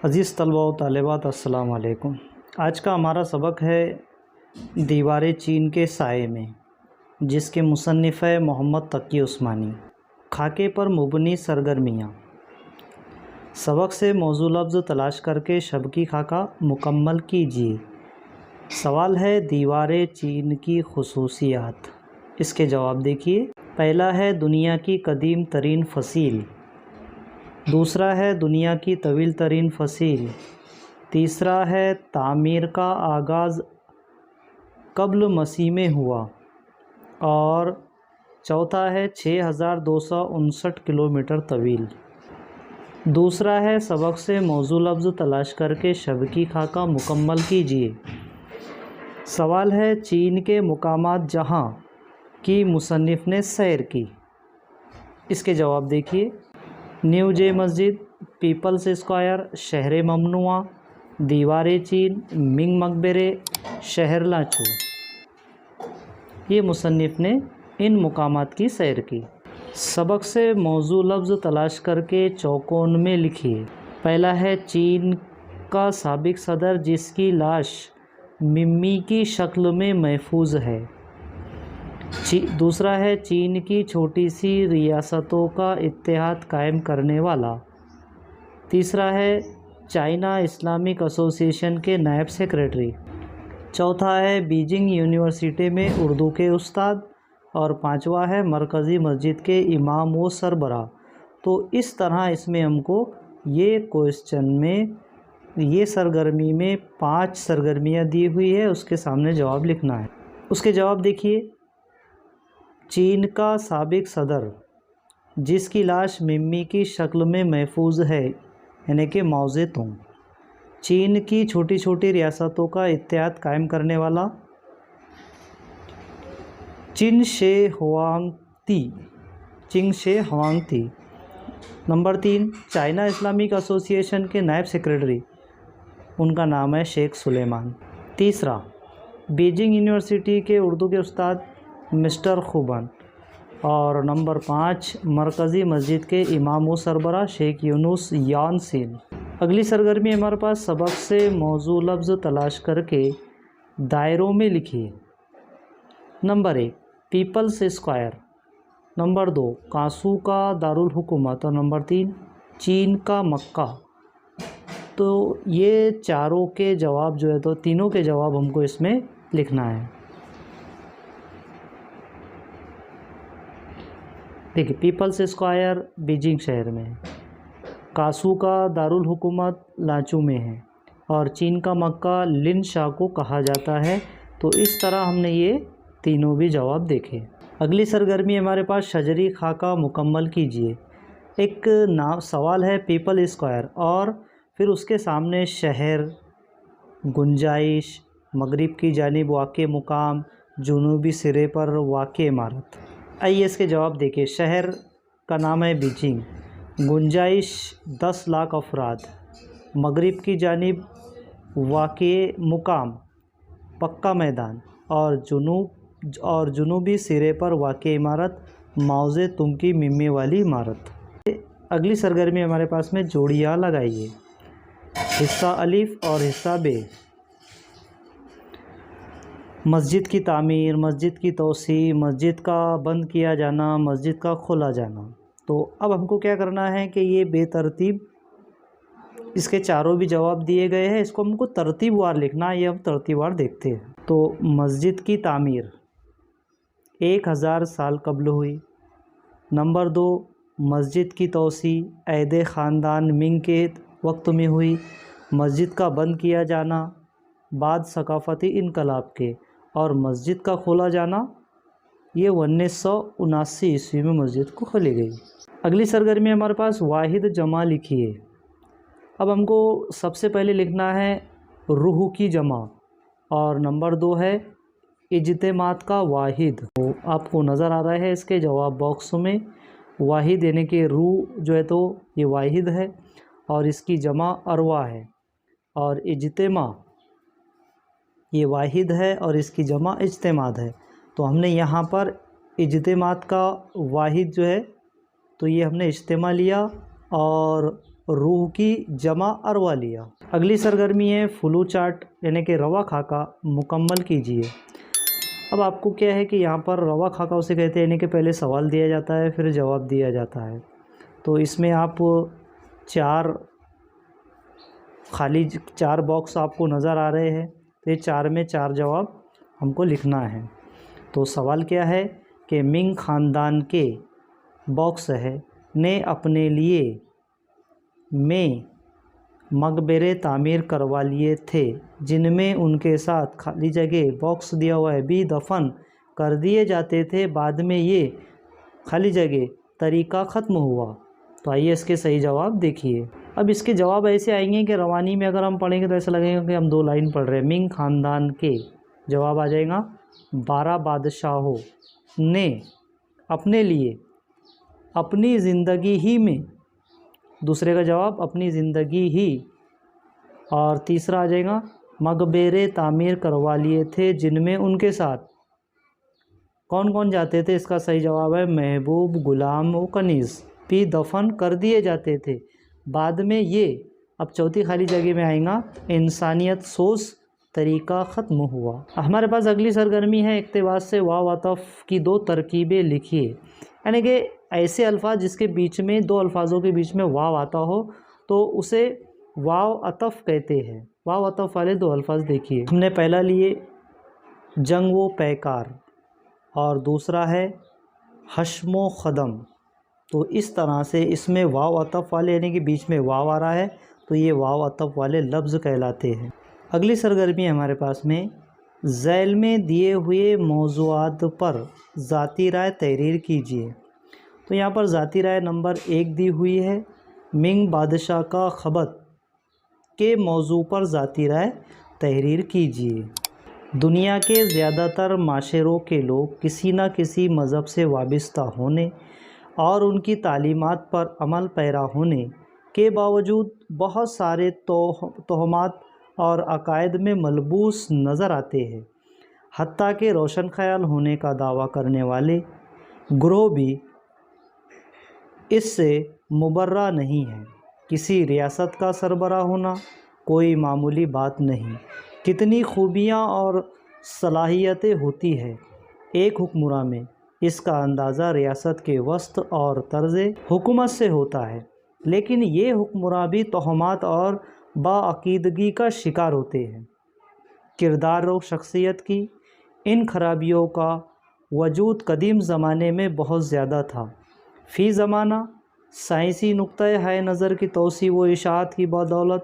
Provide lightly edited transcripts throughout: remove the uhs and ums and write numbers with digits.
عزیز طلباء و طالبات السلام علیکم۔ آج کا ہمارا سبق ہے دیوار چین کے سائے میں، جس کے مصنف ہے محمد تقی عثمانی۔ خاکے پر مبنی سرگرمیاں۔ سبق سے موضوع لفظ تلاش کر کے شب کی خاکہ مکمل کیجیے۔ سوال ہے دیوار چین کی خصوصیات۔ اس کے جواب دیکھیے۔ پہلا ہے دنیا کی قدیم ترین فصیل، دوسرا ہے دنیا کی طویل ترین فصیل، تیسرا ہے تعمیر کا آغاز قبل مسیح میں ہوا، اور چوتھا ہے 6259 کلومیٹر طویل۔ دوسرا ہے سبق سے موضوع لفظ تلاش کر کے شب کی خاکہ مکمل کیجیے۔ سوال ہے چین کے مقامات جہاں کی مصنف نے سیر کی۔ اس کے جواب دیکھیے۔ نیو جے مسجد، پیپلز اسکوائر، شہر ممنوعہ، دیوار چین، منگ مقبرے، شہر لانچو۔ یہ مصنف نے ان مقامات کی سیر کی۔ سبق سے موضوع لفظ تلاش کر کے چوکون میں لکھیے۔ پہلا ہے چین کا سابق صدر جس کی لاش ممی کی شکل میں محفوظ ہے۔ دوسرا ہے چین کی چھوٹی سی ریاستوں کا اتحاد قائم کرنے والا۔ تیسرا ہے چائنا اسلامک ایسوسی ایشن کے نائب سیکریٹری۔ چوتھا ہے بیجنگ یونیورسٹی میں اردو کے استاد، اور پانچواں ہے مرکزی مسجد کے امام و سربراہ۔ تو اس طرح اس میں ہم کو یہ کوئسچن میں یہ سرگرمی میں 5 سرگرمیاں دی ہوئی ہے، اس کے سامنے جواب لکھنا ہے۔ اس کے جواب دیکھیے۔ چین کا سابق صدر جس کی لاش ممی کی شکل میں محفوظ ہے، یعنی کہ ماؤ زے تونگ۔ چین کی چھوٹی چھوٹی ریاستوں کا اتحاد قائم کرنے والا، چن شے ہوانگ تھی۔ نمبر 3، چائنا اسلامک ایسوسی ایشن کے نائب سیکریٹری، ان کا نام ہے شیخ سلیمان۔ تیسرا، بیجنگ یونیورسٹی کے اردو کے استاد مسٹر خوبن۔ اور نمبر 5، مرکزی مسجد کے امام و سربراہ شیخ یونس یان سین۔ اگلی سرگرمی ہمارے پاس سبق سے موضوع لفظ تلاش کر کے دائروں میں لکھیے۔ Number 1، People's Square. Number 2، Kansu کا دارالحکومت۔ اور نمبر 3، چین کا مکہ۔ تو یہ چاروں کے جواب جو ہے تو تینوں کے جواب ہم کو اس میں لکھنا ہے۔ دیکھیے، پیپلز اسکوائر بیجنگ شہر میں ہے، کاسو کا دارالحکومت لانچو میں ہے، اور چین کا مکہ لن شاہ کو کہا جاتا ہے۔ تو اس طرح ہم نے یہ تینوں بھی جواب دیکھے۔ اگلی سرگرمی ہمارے پاس شجری خاکہ مکمل کیجیے۔ ایک سوال ہے پیپل اسکوائر، اور پھر اس کے سامنے شہر، گنجائش، مغرب کی جانب واقع مقام، جنوبی سرے پر واقع عمارت۔ آئیے اس کے جواب دیکھیں۔ شہر کا نام ہے بیجنگ، گنجائش 10 لاکھ افراد، مغرب کی جانب واقع مقام پکا میدان، اور جنوبی سرے پر واقع عمارت ماؤ زے تونگ کی ممی والی عمارت۔ اگلی سرگرمی ہمارے پاس میں جوڑیاں لگائیے۔ حصہ الف اور حصہ ب۔ مسجد کی تعمیر، مسجد کی توسیع، مسجد کا بند کیا جانا، مسجد کا کھولا جانا۔ تو اب ہم کو کیا کرنا ہے کہ یہ بے ترتیب اس کے چاروں بھی جواب دیے گئے ہیں، اس کو ہم کو ترتیب وار لکھنا ہے۔ یہ ہم ترتیب وار دیکھتے ہیں۔ تو مسجد کی تعمیر 1000 سال قبل ہوئی۔ نمبر 2، مسجد کی توسیع عہد خاندان منگ کے وقت میں ہوئی۔ مسجد کا بند کیا جانا بعد ثقافتی انقلاب کے، اور مسجد کا کھولا جانا یہ 1979 عیسوی میں مسجد کو کھولی گئی۔ اگلی سرگرمی ہمارے پاس واحد جمع لکھیے۔ اب ہم کو سب سے پہلے لکھنا ہے روح کی جمع، اور نمبر 2 ہے اجتماعات کا واحد۔ تو آپ کو نظر آ رہا ہے اس کے جواب باکس میں، واحد یعنی کہ روح جو ہے تو یہ واحد ہے، اور اس کی جمع ارواح ہے، اور اجتماع یہ واحد ہے اور اس کی جمع اجتماعات ہے۔ تو ہم نے یہاں پر اجتماعات کا واحد جو ہے تو یہ ہم نے اجتماع لیا، اور روح کی جمع اروا لیا۔ اگلی سرگرمی ہے فلو چارٹ یعنی کہ روا خاکہ مکمل کیجیے۔ اب آپ کو کیا ہے کہ یہاں پر روا خاکہ اسے کہتے ہیں یعنی کہ پہلے سوال دیا جاتا ہے پھر جواب دیا جاتا ہے۔ تو اس میں آپ چار باکس آپ کو نظر آ رہے ہیں، تو یہ 4 میں 4 جواب ہم کو لکھنا ہے۔ تو سوال کیا ہے کہ منگ خاندان کے باکس ہے نے اپنے لیے میں مقبرے تعمیر کروا لیے تھے جن میں ان کے ساتھ خالی جگہ باکس دیا ہوا ہے بھی دفن کر دیے جاتے تھے، بعد میں یہ خالی جگہ طریقہ ختم ہوا۔ تو آئیے اس کے صحیح جواب دیکھیے۔ اب اس کے جواب ایسے آئیں گے کہ روانی میں اگر ہم پڑھیں گے تو ایسا لگے گا کہ ہم 2 لائن پڑھ رہے ہیں۔ منگ خاندان کے جواب آ جائے گا 12 بادشاہوں نے اپنے لیے اپنی زندگی ہی میں، دوسرے کا جواب اپنی زندگی ہی، اور تیسرا آ جائے گا مقبرے تعمیر کروا لیے تھے جن میں ان کے ساتھ کون کون جاتے تھے۔ اس کا صحیح جواب ہے محبوب، غلام و کنیز بھی دفن کر دیے جاتے تھے، بعد میں یہ، اب چوتھی خالی جگہ میں آئیں گا انسانیت سوز طریقہ ختم ہوا۔ ہمارے پاس اگلی سرگرمی ہے اقتباس سے واو عطف کی 2 ترکیبیں لکھیے، یعنی کہ ایسے الفاظ جس کے بیچ میں 2 الفاظوں کے بیچ میں واو آتا ہو تو اسے واو عطف کہتے ہیں۔ واو عطف والے 2 الفاظ دیکھیے۔ ہم نے پہلا لیے جنگ و پیکار اور دوسرا ہے حشم و خدم۔ تو اس طرح سے اس میں واو عطف والے یعنی کہ بیچ میں واو آ رہا ہے تو یہ واو عطف والے لفظ کہلاتے ہیں۔ اگلی سرگرمی ہمارے پاس میں ذیل میں دیے ہوئے موضوعات پر ذاتی رائے تحریر کیجیے۔ تو یہاں پر ذاتی رائے نمبر 1 دی ہوئی ہے، منگ بادشاہ کا خبت کے موضوع پر ذاتی رائے تحریر کیجیے۔ دنیا کے زیادہ تر معاشروں کے لوگ کسی نہ کسی مذہب سے وابستہ ہونے اور ان کی تعلیمات پر عمل پیرا ہونے کے باوجود بہت سارے توہمات اور عقائد میں ملبوس نظر آتے ہیں، حتیٰ کہ روشن خیال ہونے کا دعویٰ کرنے والے گروہ بھی اس سے مبرہ نہیں ہیں۔ کسی ریاست کا سربراہ ہونا کوئی معمولی بات نہیں۔ کتنی خوبیاں اور صلاحیتیں ہوتی ہیں ایک حکمراں میں، اس کا اندازہ ریاست کے وسط اور طرز حکومت سے ہوتا ہے، لیکن یہ حکمراں بھی توہمات اور باعقیدگی کا شکار ہوتے ہیں۔ کردار و شخصیت کی ان خرابیوں کا وجود قدیم زمانے میں بہت زیادہ تھا۔ فی زمانہ سائنسی نقطۂ نظر کی توسیع و اشاعت کی بدولت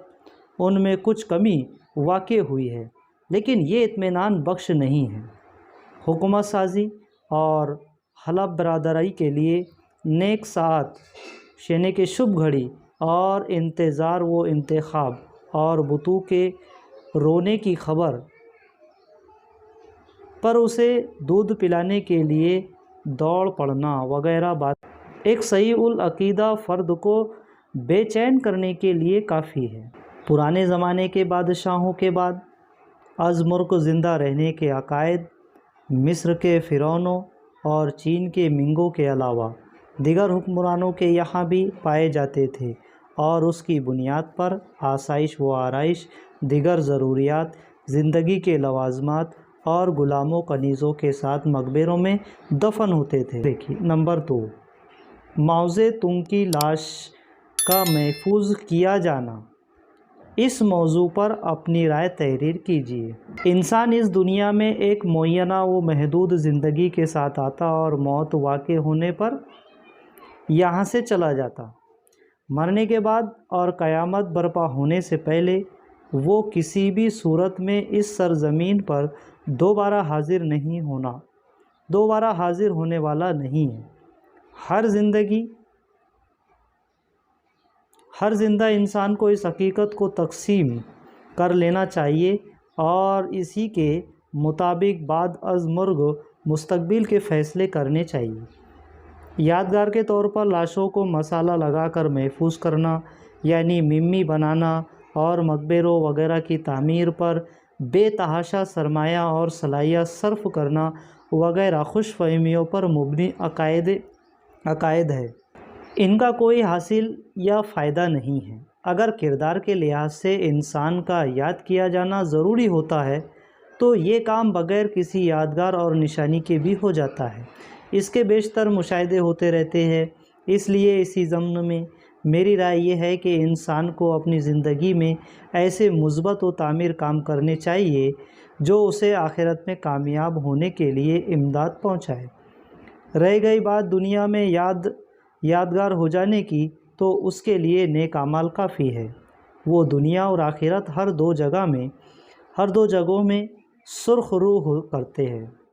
ان میں کچھ کمی واقع ہوئی ہے، لیکن یہ اطمینان بخش نہیں ہے۔ حکومت سازی اور حلب برادری کے لیے نیک ساعت یعنی کہ شبھ گھڑی اور انتظار و انتخاب اور بتوں کے رونے کی خبر پر اسے دودھ پلانے کے لیے دوڑ پڑنا وغیرہ بات ایک صحیح العقیدہ فرد کو بے چین کرنے کے لیے کافی ہے۔ پرانے زمانے کے بادشاہوں کے بعد از ملک زندہ رہنے کے عقائد مصر کے فرعونوں اور چین کے منگوں کے علاوہ دیگر حکمرانوں کے یہاں بھی پائے جاتے تھے، اور اس کی بنیاد پر آسائش و آرائش، دیگر ضروریات زندگی کے لوازمات اور غلاموں کنیزوں کے ساتھ مقبروں میں دفن ہوتے تھے۔ دیکھیے نمبر 2، معوض تنگ کی لاش کا محفوظ کیا جانا۔ اس موضوع پر اپنی رائے تحریر کیجیے۔ انسان اس دنیا میں ایک معینہ و محدود زندگی کے ساتھ آتا اور موت واقع ہونے پر یہاں سے چلا جاتا۔ مرنے کے بعد اور قیامت برپا ہونے سے پہلے وہ کسی بھی صورت میں اس سرزمین پر دوبارہ حاضر ہونے والا نہیں ہے۔ ہر زندہ انسان کو اس حقیقت کو تسلیم کر لینا چاہیے اور اسی کے مطابق بعد از مرگ مستقبل کے فیصلے کرنے چاہیے۔ یادگار کے طور پر لاشوں کو مسالہ لگا کر محفوظ کرنا یعنی ممی بنانا اور مقبروں وغیرہ کی تعمیر پر بے تحاشا سرمایہ اور صلاحیت صرف کرنا وغیرہ خوش فہمیوں پر مبنی عقائد ہے۔ ان کا کوئی حاصل یا فائدہ نہیں ہے۔ اگر کردار کے لحاظ سے انسان کا یاد کیا جانا ضروری ہوتا ہے تو یہ کام بغیر کسی یادگار اور نشانی کے بھی ہو جاتا ہے۔ اس کے بیشتر مشاہدے ہوتے رہتے ہیں، اس لیے اسی ضمن میں میری رائے یہ ہے کہ انسان کو اپنی زندگی میں ایسے مثبت و تعمیر کام کرنے چاہیے جو اسے آخرت میں کامیاب ہونے کے لیے امداد پہنچائے۔ رہ گئی بات دنیا میں یادگار ہو جانے کی، تو اس کے لیے نیک اعمال کافی ہے۔ وہ دنیا اور آخرت ہر دو جگہوں میں سرخ رو کرتے ہیں۔